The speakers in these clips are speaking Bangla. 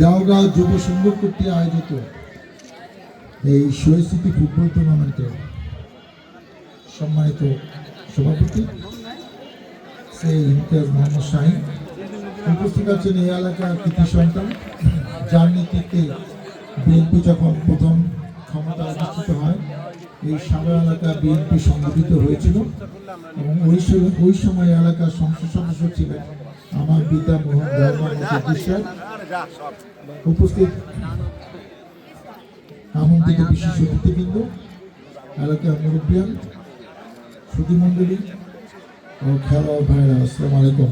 দেওগাঁ যুব সংঘ কর্তৃক আয়োজিত এই শহীদ স্মৃতি ফুটবল টুর্নামেন্টের সম্মানিত সভাপতি সেই ইমতিয়াজ মোহাম্মদ শাহিন উপস্থিত আছেন এই এলাকার কৃতি সন্তান, যার নেতৃত্বে বিএনপি যখন প্রথম ক্ষমতা অধিষ্ঠিত হয় এই সাভার এলাকা বিএনপি সংগঠিত হয়েছিল এবং ওই সময় এলাকার সংসদ সদস্য ছিলেন আমার পিতা মোহন রহমান। উপস্থিত আমন্ত্রিত বিশেষ অতিথিবৃন্দ, এলাকার মুরব্বিয়ান, সুধীমণ্ডলী ও খেলোয়াড় ভাইরা, আসসালামু আলাইকুম।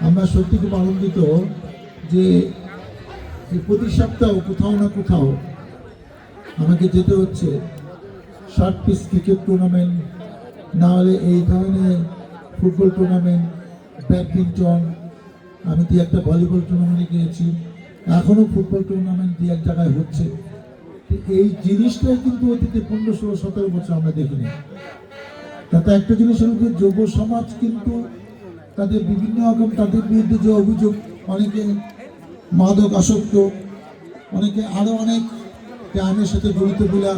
আমরা সত্যি খুব আনন্দিত যে এই প্রতি সপ্তাহ কোথাও না কোথাও আমাকে যেতে হচ্ছে শর্ট পিচ ক্রিকেট টুর্নামেন্ট, না হলে এই ধরনের ফুটবল টুর্নামেন্ট, ব্যাডমিন্টন, আমি তো একটা ভলিবল টুর্নামেন্টে গিয়েছি, এখনও ফুটবল টুর্নামেন্ট দু এক জায়গায় হচ্ছে। এই জিনিসটাই কিন্তু অতীতে 15-16-17 বছর আমরা দেখিনি। তাতে একটা জিনিস হল যে যুব সমাজ কিন্তু তাদের বিভিন্ন রকম তাদের বিরুদ্ধে যে অভিযোগ, অনেকে মাদক আসক্ত, অনেকে আরও অনেক ক্রাইমের সাথে জড়িত বলে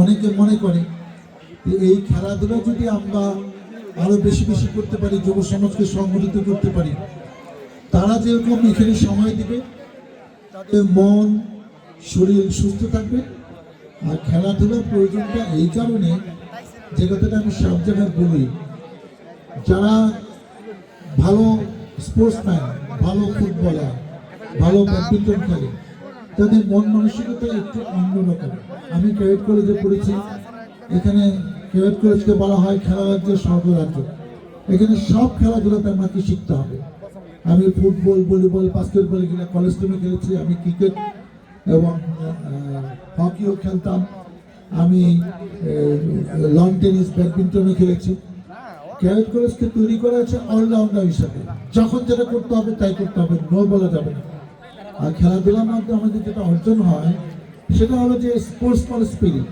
অনেকে মনে করে। এই খেলাধুলা যদি আমরা আরও বেশি বেশি করতে পারি, যুব সমাজকে সংগঠিত করতে পারি, তারা যেরকম এখানে সময় দেবে, তাদের মন শরীর সুস্থ থাকবে। আর খেলাধুলার প্রয়োজনটা এই কারণে, যে কথাটা আমি সব জায়গায় বলি, যারা ভালো স্পোর্টসম্যান, ভালো ফুটবলার, ভালো ব্যাডমিন্টন খেলে, তাদের মন মানসিকতা একটু অন্যরকম। আমি ক্যাডেট কলেজে পড়েছি, এখানে ক্যাডেট কলেজকে বলা হয় খেলা রাজ্যের স্বর্গরাজ্য। এখানে সব খেলাধুলাতে আমাকে শিখতে হবে। আমি ফুটবল, ভলিবল, বাস্কেটবল এখানে কলেজ টিমে খেলেছি, আমি ক্রিকেট এবং হকিও খেলতাম, আমি লন টেনিস, ব্যাডমিন্টনও খেলেছি। ক্যাডেট কলেজকে তৈরি করা আছে অলরাউন্ডার হিসাবে, যখন যেটা করতে হবে তাই করতে হবে, নো বলা যাবে না। আর খেলাধুলার মাধ্যমে আমাদের যেটা অর্জন হয় সেটা হলো যে স্পোর্টসম্যান স্পিরিট।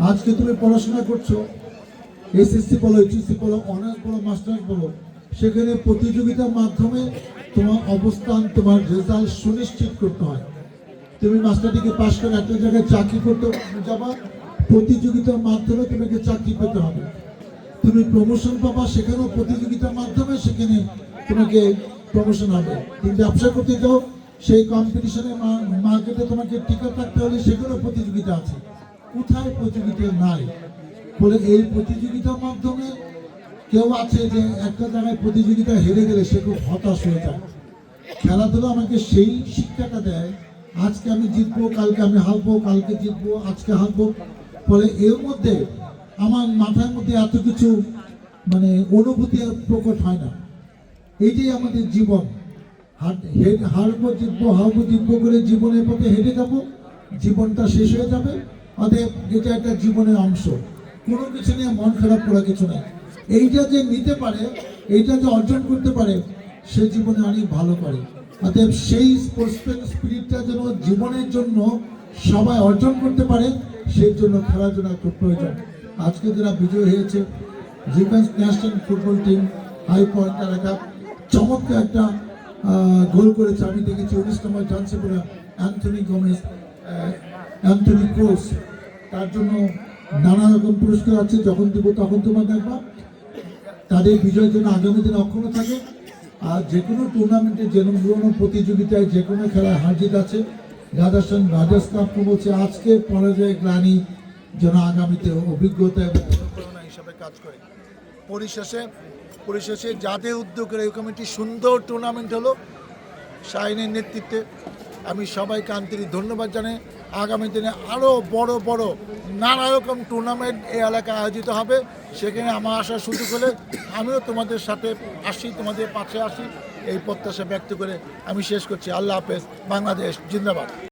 আজকে তুমি পড়াশোনা করছো, এসএসসি বলো, এইচএসসি বলো, অনার্স বলো, মাস্টার্স বলো, সেখানে প্রতিযোগিতার মাধ্যমে তোমার অবস্থান, তোমার রেজাল্ট সুনিশ্চিত করতে হয়। তুমি মাস্টার ডিগ্রি পাস করে একটা জায়গায় চাকরি করতে যাবা, প্রতিযোগিতার মাধ্যমে তোমাকে চাকরি পেতে হবে। তুমি প্রমোশন পাবা, সেখানেও প্রতিযোগিতার মাধ্যমে সেখানে তোমাকে প্রমোশন হবে। তুমি ব্যবসা করতে যাও, সেই কম্পিটিশনে মার্কেটে তোমাকে টিকে থাকতে হলে সেখানেও প্রতিযোগিতা আছে। কোথায় প্রতিযোগিতা নাই? বলে এই প্রতিযোগিতার মাধ্যমে কেউ আছে যে একটা জায়গায় প্রতিযোগিতা হেরে গেলে সে খুব হতাশ হয়ে যায়। খেলাধুলা আমাকে সেই শিক্ষাটা দেয়, আজকে আমি জিতবো, কালকে আমি হারবো, কালকে জিতবো, আজকে হারবো। ফলে এর মধ্যে আমার মাথার মধ্যে এত কিছু অনুভূতি আর প্রকট হয় না। এইটাই আমাদের জীবন। হারবো জিতবো, হারবো জিতবো করে জীবনের পথে হেঁটে যাবো, জীবনটা শেষ হয়ে যাবে। অতএব এটা একটা জীবনের অংশ, কোনো কিছু নিয়ে মন খারাপ করা কিছু নেই। এইটা যে নিতে পারে, এইটা যে অর্জন করতে পারে, সে জীবনে অনেক ভালো করে। অতএব সেই স্পোর্টসম্যান স্পিরিটটা যেন জীবনের জন্য সবাই অর্জন করতে পারে, সেই জন্য খেলাধুলা খুব প্রয়োজন। আজকে যারা বিজয়ী হয়েছে, জিমেন্স national football team high point এলাকা চমৎকার একটা গোল করেছে, আমি দেখেছি 19 নম্বর জার্সি পরা অ্যান্থনি গোমেজ, অ্যান্থনি ক্রোস। তার জন্য নানা রকম পুরস্কার আছে, যখন দেব তখন তোমার দেখবা। তাদের বিজয়ের জন্য আগামী দিনে অক্ষুণ্ণ থাকে। আর যে কোনো টুর্নামেন্টে, যে কোনো প্রতিযোগিতায়, যে কোনো খেলায় হার জিত আছে। রাজার্স কাপ বলছে আজকে পরাজয় গ্লানি যেন আগামীতে অভিজ্ঞতা এবং অনুপ্রেরণা হিসাবে কাজ করে। পরিশেষে যাদের উদ্যোগের এই কমিটি সুন্দর টুর্নামেন্ট হলো, শাহিনের নেতৃত্বে আমি সবাইকে আন্তরিক ধন্যবাদ জানাই। আগামী দিনে আরও বড় বড় নানা রকম টুর্নামেন্ট এই এলাকায় আয়োজিত হবে। সেখানে আমার আসার সুযোগ হলে আমিও তোমাদের সাথে আসি, তোমাদের পাশে আসি, এই প্রত্যাশা ব্যক্ত করে আমি শেষ করছি। আল্লাহ হাফেজ। বাংলাদেশ জিন্দাবাদ।